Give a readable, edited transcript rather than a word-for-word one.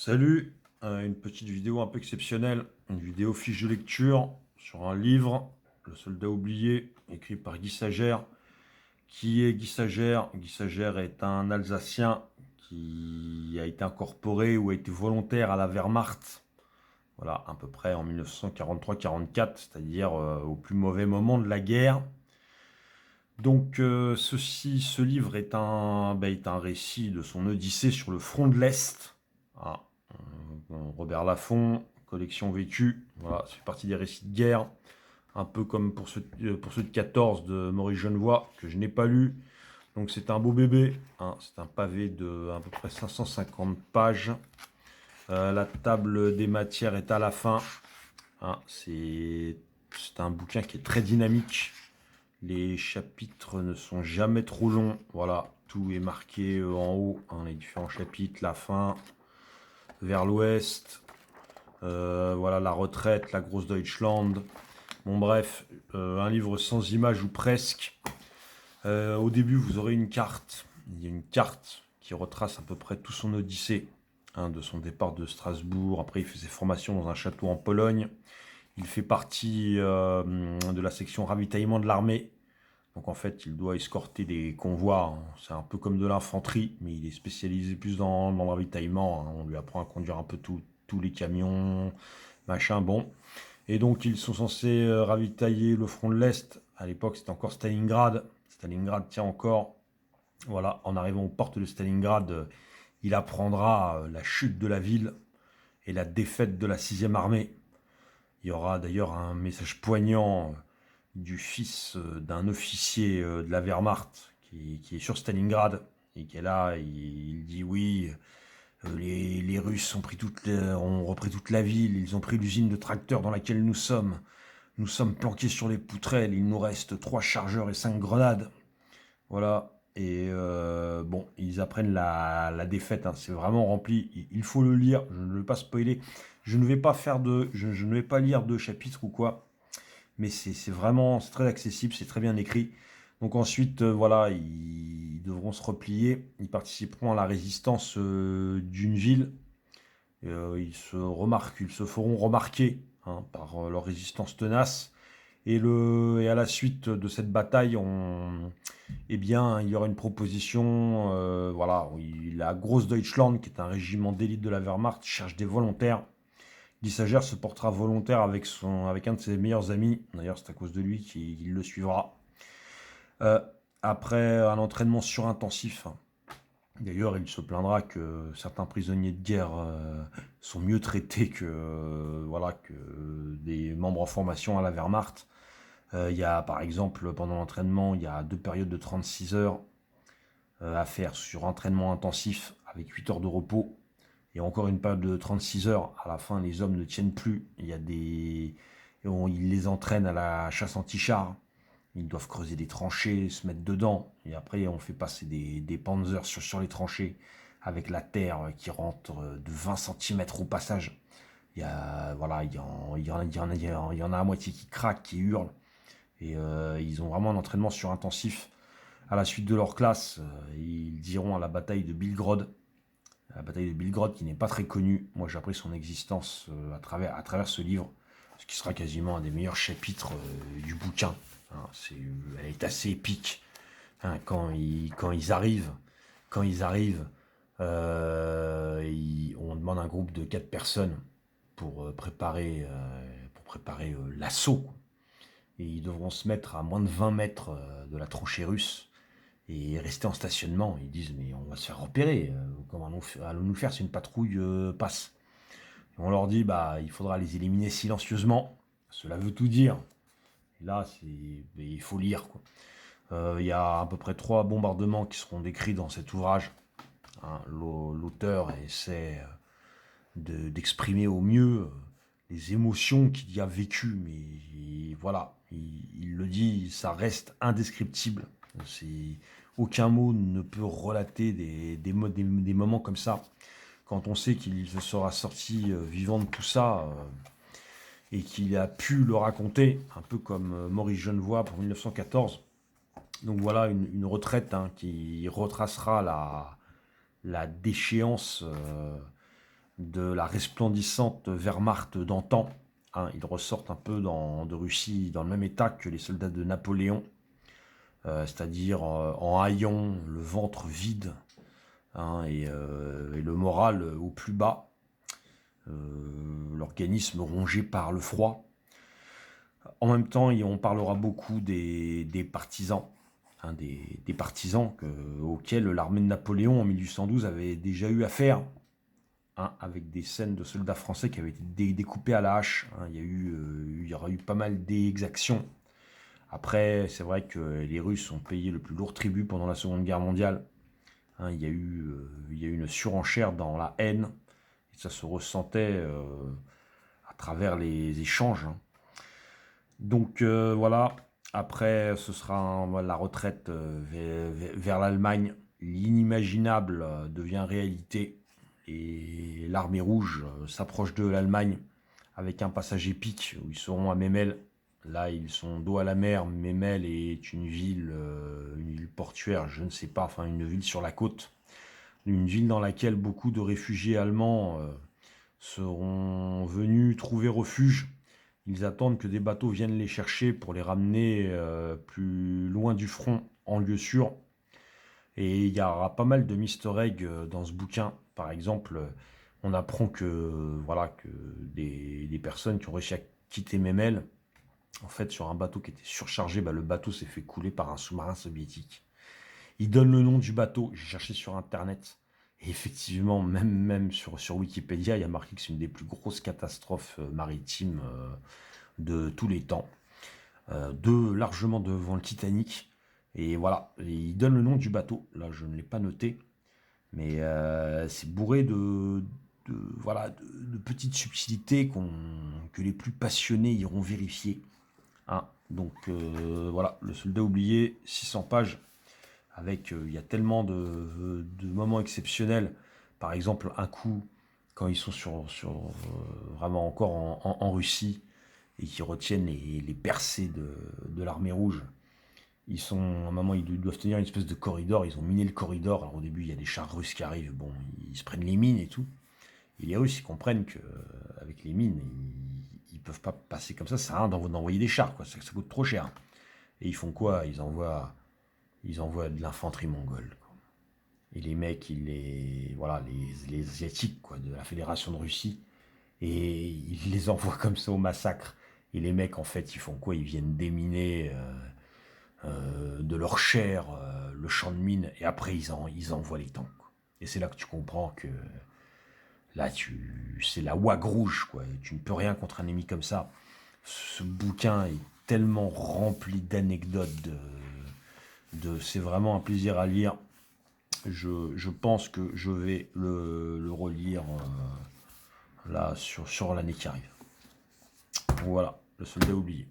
Salut, une petite vidéo un peu exceptionnelle, une vidéo fiche de lecture sur un livre, Le soldat oublié, écrit par Guy Sagère. Qui est Guy Sagère? Guy Sagère est un Alsacien qui a été incorporé ou a été volontaire à la Wehrmacht, voilà, à peu près en 1943-44, c'est-à-dire au plus mauvais moment de la guerre. Donc ce livre est un récit de son odyssée sur le front de l'Est. Ah, Robert Laffont, collection vécue. Voilà, ça fait partie des récits de guerre. Un peu comme pour ceux de 14 de Maurice Genevoix, que je n'ai pas lu. Donc c'est un beau bébé. Hein, c'est un pavé de à peu près 550 pages. La table des matières est à la fin. Hein, c'est un bouquin qui est très dynamique. Les chapitres ne sont jamais trop longs. Voilà, tout est marqué en haut, hein, les différents chapitres, la fin, vers l'ouest, voilà, la retraite, la grosse Deutschland. Bon, bref, un livre sans images ou presque. Au début, vous aurez une carte. Il y a une carte qui retrace à peu près tout son odyssée, hein, de son départ de Strasbourg. Après, il fait ses formations dans un château en Pologne. Il fait partie de la section ravitaillement de l'armée. Donc en fait, il doit escorter des convois. Hein. C'est un peu comme de l'infanterie, mais il est spécialisé plus dans le ravitaillement. Hein. On lui apprend à conduire un peu tous les camions, machin, bon. Et donc ils sont censés ravitailler le front de l'Est. À l'époque, c'était encore Stalingrad. Stalingrad tient encore. Voilà, en arrivant aux portes de Stalingrad, il apprendra la chute de la ville et la défaite de la 6e armée. Il y aura d'ailleurs un message poignant du fils d'un officier de la Wehrmacht qui est sur Stalingrad et qui est là. Il dit oui, les Russes ont repris toute la ville, ils ont pris l'usine de tracteurs dans laquelle nous sommes. Nous sommes planqués sur les poutrelles, il nous reste 3 chargeurs et 5 grenades. Voilà. Et bon, ils apprennent la défaite. Hein. C'est vraiment rempli. Il faut le lire. Je ne vais pas spoiler. Je ne vais pas je ne vais pas lire de chapitres ou quoi. Mais c'est vraiment, c'est très accessible, c'est très bien écrit. Donc ensuite, voilà, ils devront se replier. Ils participeront à la résistance d'une ville. Ils se feront remarquer, hein, par leur résistance tenace. Et à la suite de cette bataille, eh bien, il y aura une proposition. Voilà, la Grosse Deutschland, qui est un régiment d'élite de la Wehrmacht, cherche des volontaires. Guy Sagère se portera volontaire avec un de ses meilleurs amis. D'ailleurs, c'est à cause de lui qu'il le suivra. Euh, Après un entraînement surintensif. D'ailleurs, il se plaindra que certains prisonniers de guerre sont mieux traités voilà, que des membres en formation à la Wehrmacht. Il y a, par exemple, pendant l'entraînement, il y a 2 périodes de 36 heures à faire sur entraînement intensif avec 8 heures de repos. Et encore une période de 36 heures. À la fin, les hommes ne tiennent plus. Ils les entraînent à la chasse anti-char. Ils doivent creuser des tranchées, se mettre dedans. Et après, on fait passer des panzers sur les tranchées avec la terre qui rentre de 20 centimètres au passage. Voilà, il y en a à moitié qui craquent, qui hurlent. Et ils ont vraiment un entraînement surintensif. À la suite de leur classe, ils iront à la bataille de Belgrade. La bataille de Belgrade qui n'est pas très connue. Moi, j'ai appris son existence à travers ce livre, ce qui sera quasiment un des meilleurs chapitres du bouquin. Hein, elle est assez épique. Hein, quand ils arrivent, on demande un groupe de 4 personnes pour préparer l'assaut. Et ils devront se mettre à moins de 20 mètres de la tranchée russe et rester en stationnement. Ils disent mais on va se faire repérer. Comment allons-nous faire si une patrouille passe? Et on leur dit bah il faudra les éliminer silencieusement. Cela veut tout dire. Et là il faut lire quoi. Il y a à peu près 3 bombardements qui seront décrits dans cet ouvrage. Hein, l'auteur essaie d'exprimer au mieux les émotions qu'il y a vécues, mais voilà, il le dit, ça reste indescriptible. Aucun mot ne peut relater des moments comme ça. Quand on sait qu'il sera sorti vivant de tout ça et qu'il a pu le raconter, un peu comme Maurice Genevoix pour 1914. Donc voilà une retraite, hein, qui retracera la déchéance de la resplendissante Wehrmacht d'antan. Hein, ils ressortent un peu de Russie dans le même état que les soldats de Napoléon, c'est-à-dire en haillons, le ventre vide, hein, et le moral au plus bas, l'organisme rongé par le froid. En même temps, on parlera beaucoup des partisans, hein, des partisans auxquels l'armée de Napoléon en 1812 avait déjà eu affaire, hein, avec des scènes de soldats français qui avaient été découpés à la hache. Hein. Il y aura eu pas mal d'exactions. Après, c'est vrai que les Russes ont payé le plus lourd tribut pendant la Seconde Guerre mondiale. Hein, il y a eu une surenchère dans la haine, et ça se ressentait à travers les échanges. Hein. Donc voilà, après ce sera la retraite vers l'Allemagne. L'inimaginable devient réalité et l'armée rouge s'approche de l'Allemagne avec un passage épique où ils seront à Memel. Là, ils sont dos à la mer. Memel est une ville portuaire, je ne sais pas, enfin une ville sur la côte. Une ville dans laquelle beaucoup de réfugiés allemands seront venus trouver refuge. Ils attendent que des bateaux viennent les chercher pour les ramener plus loin du front, en lieu sûr. Et il y aura pas mal de Mr. Egg dans ce bouquin. Par exemple, on apprend que des personnes qui ont réussi à quitter Memel, en fait, sur un bateau qui était surchargé, le bateau s'est fait couler par un sous-marin soviétique. Il donne le nom du bateau, j'ai cherché sur Internet. Et effectivement, même sur Wikipédia, il y a marqué que c'est une des plus grosses catastrophes maritimes de tous les temps. Largement devant le Titanic. Et voilà, il donne le nom du bateau. Là, je ne l'ai pas noté. Mais c'est bourré de petites subtilités que les plus passionnés iront vérifier. Hein. Donc voilà, Le Soldat oublié, 600 pages. Avec, il y a tellement de moments exceptionnels. Par exemple, un coup, quand ils sont vraiment encore en Russie et qui retiennent les percées de l'armée rouge. À un moment, ils doivent tenir une espèce de corridor. Ils ont miné le corridor. Alors au début, il y a des chars russes qui arrivent. Bon, ils se prennent les mines et tout. Et les Russes, ils comprennent qu'avec les mines, ils peuvent pas passer comme ça. Ça sert à rien d'envoyer des chars, quoi. Ça coûte trop cher. Et ils font quoi? Ils envoient de l'infanterie mongole, quoi. Et les mecs, les Asiatiques, quoi, de la Fédération de Russie, et ils les envoient comme ça au massacre. Et les mecs, en fait, ils font quoi? Ils viennent déminer de leur chair le champ de mine, et après, ils envoient les tanks, quoi. Et c'est là que tu comprends que là, c'est la ouague rouge, quoi. Tu ne peux rien contre un ennemi comme ça. Ce bouquin est tellement rempli d'anecdotes, c'est vraiment un plaisir à lire. Je pense que je vais le relire là sur l'année qui arrive. Voilà, Le Soldat oublié.